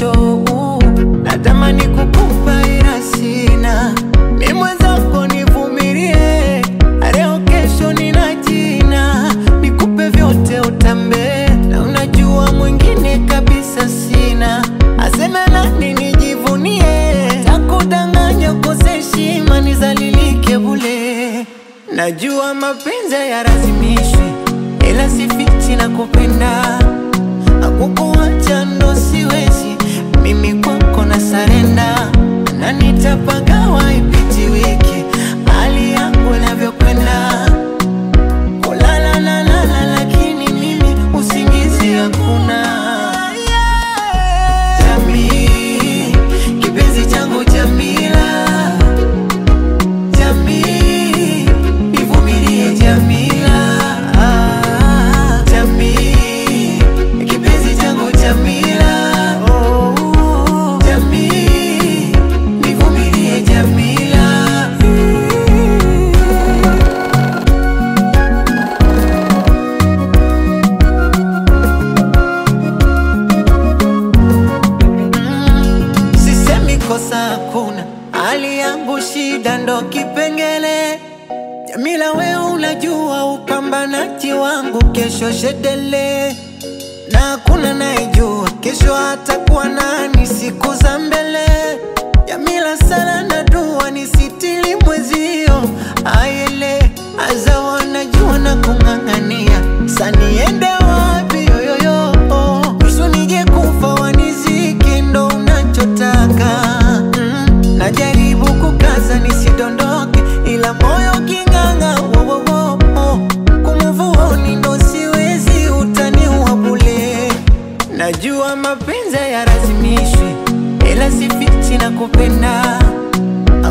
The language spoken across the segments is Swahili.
mwisho. Natamani kukupa ila sina, mimi mwenzako nivumilie. Leo kesho nina jina, nikupe vyote utambe. Na unajua mwingine kabisa sina, aseme nani nijivunie. Takudanganya ukose heshima nizalilike bule. Najua mapenzi hayalazimishwi, ila sifichi na kupenda. Kukuacha ndo siwezi, mimi kwako na sarenda. Na nitapagawa ipiti wiki, hali yangu inavyokwenda. Kulala la la la lakini mimi usingizi hakuna. Jamii, kipenzi changu Jamila. Jamii, nivumilie Jamila. Jamii, kipenzi changu Jamila. Jamii, nivumilie Jamila. Sisemi kosa hakuna, hali yangu shida ndo kipengele. Jamila we unajua upambanaji wangu kesho shedele. Na hakuna naijua kesho atakuwa nani siku za mbele. Jamila sala na dua nisitili mwezio ayele. Aza wanajua na kung'ang'ania, saniende wapi yoyoyo. Mwisho nije kufa waniziki ndo unachotaka. Najaribu kukaza nisidondoke, ila moyo king'ang'a kumuvuoni ndo siwezi, utaniua bule. Najua mapenzi hayalazimishwi, ila sifichi na kupenda.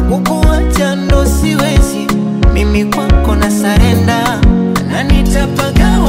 Kukuacha ndo siwezi, mimi kwako na sarenda. Na nitapagawa